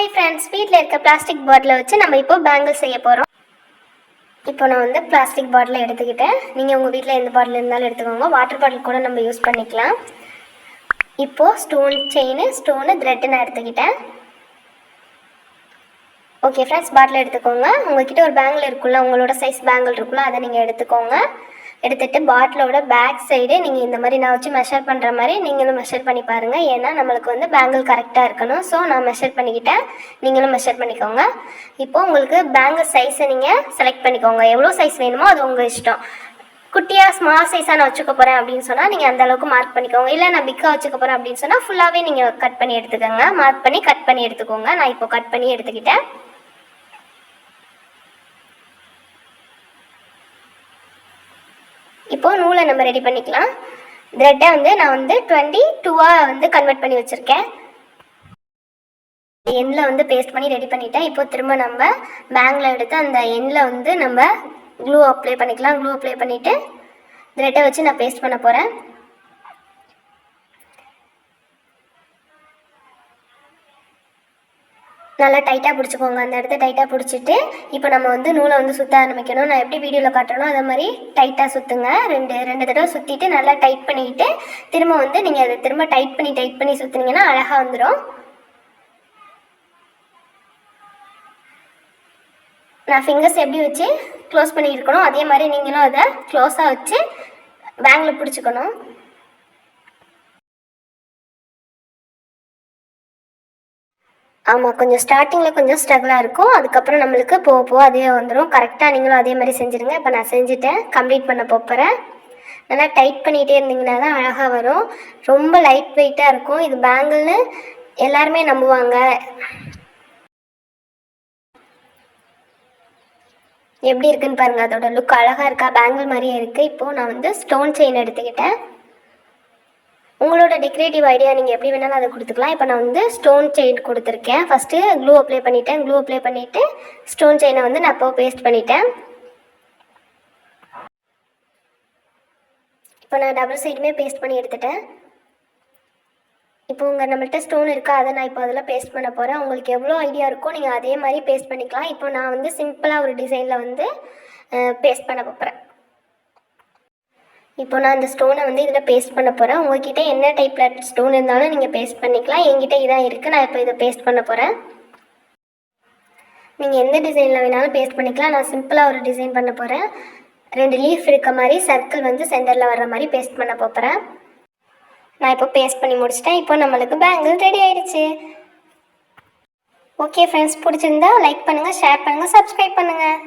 Hi friends, வீட்டில் இருக்க plastic பாட்டிலை வச்சு நம்ம இப்போ பேங்கிள் செய்ய போகிறோம். இப்போ நான் வந்து பிளாஸ்டிக் பாட்டிலை எடுத்துக்கிட்டேன். நீங்கள் உங்கள் வீட்டில் எந்த பாட்டில் இருந்தாலும் எடுத்துக்கோங்க. வாட்டர் பாட்டில் கூட நம்ம யூஸ் பண்ணிக்கலாம். இப்போது ஸ்டோன் செயின், ஸ்டோனு, த்ரெட்டு நான் எடுத்துக்கிட்டேன். ஓகே ஃப்ரெண்ட்ஸ், பாட்டில் எடுத்துக்கோங்க. உங்கள்கிட்ட ஒரு பேங்கிள் இருக்குல்ல, உங்களோட சைஸ் பேங்கிள் இருக்குல்ல, அதை நீங்கள் எடுத்துக்கோங்க. எடுத்துகிட்டு பாட்டிலோட பேக் சைடு நீங்கள் இந்த மாதிரி நான் வச்சு மெஷர் பண்ணுற மாதிரி நீங்களும் மெஷர் பண்ணி பாருங்கள். ஏன்னா நம்மளுக்கு வந்து பேங்கிள் கரெக்டாக இருக்கணும். ஸோ நான் மெஷர் பண்ணிக்கிட்டேன், நீங்களும் மெஷர் பண்ணிக்கோங்க. இப்போது உங்களுக்கு பேங்கிள் சைஸை நீங்கள் செலக்ட் பண்ணிக்கோங்க. எவ்வளோ சைஸ் வேணுமோ அது உங்கள் இஷ்டம். குட்டியாக ஸ்மால் சைஸாக நான் வச்சுக்க போகிறேன் அப்படின்னு சொன்னால் நீங்கள் அந்தளவுக்கு மார்க் பண்ணிக்கோங்க. இல்லை நான் பிக்காக வச்சுக்க போகிறேன் அப்படின்னு சொன்னால் ஃபுல்லாகவே நீங்கள் கட் பண்ணி எடுத்துக்கோங்க. மார்க் பண்ணி கட் பண்ணி எடுத்துக்கோங்க. நான் இப்போ கட் பண்ணி எடுத்துக்கிட்டேன். இப்போது நூலை நம்ம ரெடி பண்ணிக்கலாம். த்ரெட்டை வந்து நான் வந்து 22 வந்து கன்வெர்ட் பண்ணி வச்சுருக்கேன். எண்ணில் வந்து பேஸ்ட் பண்ணி ரெடி பண்ணிட்டேன். இப்போ திரும்ப நம்ம பேங்கில் எடுத்து அந்த எண்ணில் வந்து நம்ம க்ளூ அப்ளை பண்ணிக்கலாம். க்ளூ அப்ளை பண்ணிவிட்டு த்ரெட்டை வச்சு நான் பேஸ்ட் பண்ண போகிறேன். நல்லா டைட்டாக பிடிச்சிக்கோங்க. அந்த இடத்த டைட்டாக பிடிச்சிட்டு இப்போ நம்ம வந்து நூலை வந்து சுற்ற ஆரம்பிக்கணும். நான் எப்படி வீடியோவில் காட்டணும் அதே மாதிரி டைட்டாக சுற்றுங்க. ரெண்டு தடவை சுற்றிட்டு நல்லா டைட் பண்ணிக்கிட்டு திரும்ப வந்து நீங்கள் அதை திரும்ப டைட் பண்ணி சுற்றுனீங்கன்னா அழகாக வந்துடும். நான் ஃபிங்கர்ஸ் எப்படி வச்சு க்ளோஸ் பண்ணி இருக்கணும் அதே மாதிரி நீங்களும் அதை க்ளோஸாக வச்சு பேங்கில் பிடிச்சிக்கணும். ஆமாம், கொஞ்சம் ஸ்டார்டிங்கில் கொஞ்சம் ஸ்ட்ரகிளாக இருக்கும். அதுக்கப்புறம் நம்மளுக்கு போக அதே வந்துடும். கரெக்டாக நீங்களும் அதே மாதிரி செஞ்சுருங்க. இப்போ நான் செஞ்சுட்டேன், கம்ப்ளீட் பண்ண போகிறேன். நல்லா டைட் பண்ணிகிட்டே இருந்தீங்கன்னா தான் அழகாக வரும். ரொம்ப லைட் வெயிட்டாக இருக்கும். இது பேங்கிள்னு எல்லாருமே நம்புவாங்க. எப்படி இருக்குன்னு பாருங்கள். அதோட லுக் அழகாக இருக்கா? பேங்கிள் மாதிரியே இருக்குது. இப்போது நான் வந்து ஸ்டோன் செயின் எடுத்துக்கிட்டேன். உங்களோட டெக்கரேட்டிவ் ஐடியா நீங்கள் எப்படி வேணாலும் அதை கொடுத்துக்கலாம். இப்போ நான் வந்து ஸ்டோன் செயின் கொடுத்துருக்கேன். ஃபஸ்ட்டு க்ளூ அப்ளை பண்ணிவிட்டேன். க்ளூ அப்ளை பண்ணிவிட்டு ஸ்டோன் செயினை வந்து நான் இப்போ பேஸ்ட் பண்ணிட்டேன். இப்போ நான் டபுள் சைடுமே பேஸ்ட் பண்ணி எடுத்துட்டேன். இப்போ உங்கள் நம்மள்கிட்ட ஸ்டோன் இருக்கா, அதை நான் இப்போ அதில் பேஸ்ட் பண்ண போகிறேன். உங்களுக்கு எவ்வளோ ஐடியா இருக்கோ நீங்கள் அதே மாதிரி பேஸ்ட் பண்ணிக்கலாம். இப்போ நான் வந்து சிம்பிளாக ஒரு டிசைனில் வந்து பேஸ்ட் பண்ண போகிறேன். இப்போ நான் அந்த ஸ்டோனை வந்து இதில் பேஸ்ட் பண்ண போகிறேன். உங்கள்கிட்ட என்ன டைப்பில் ஸ்டோன் இருந்தாலும் நீங்கள் பேஸ்ட் பண்ணிக்கலாம். என்கிட்ட இதான் இருக்குது. நான் இப்போ இதை பேஸ்ட் பண்ண போகிறேன். நீங்கள் எந்த டிசைனில் வேணாலும் பேஸ்ட் பண்ணிக்கலாம். நான் சிம்பிளாக ஒரு டிசைன் பண்ண போகிறேன். 2 லீஃப் இருக்க மாதிரி சர்க்கிள் வந்து சென்டரில் வர்ற மாதிரி பேஸ்ட் பண்ண போகிறேன். நான் இப்போ பேஸ்ட் பண்ணி முடிச்சிட்டேன். இப்போ நம்மளுக்கு பேங்கிள் ரெடி ஆகிடுச்சு. ஓகே ஃப்ரெண்ட்ஸ், பிடிச்சிருந்தா லைக் பண்ணுங்கள், ஷேர் பண்ணுங்கள், சப்ஸ்கிரைப் பண்ணுங்கள்.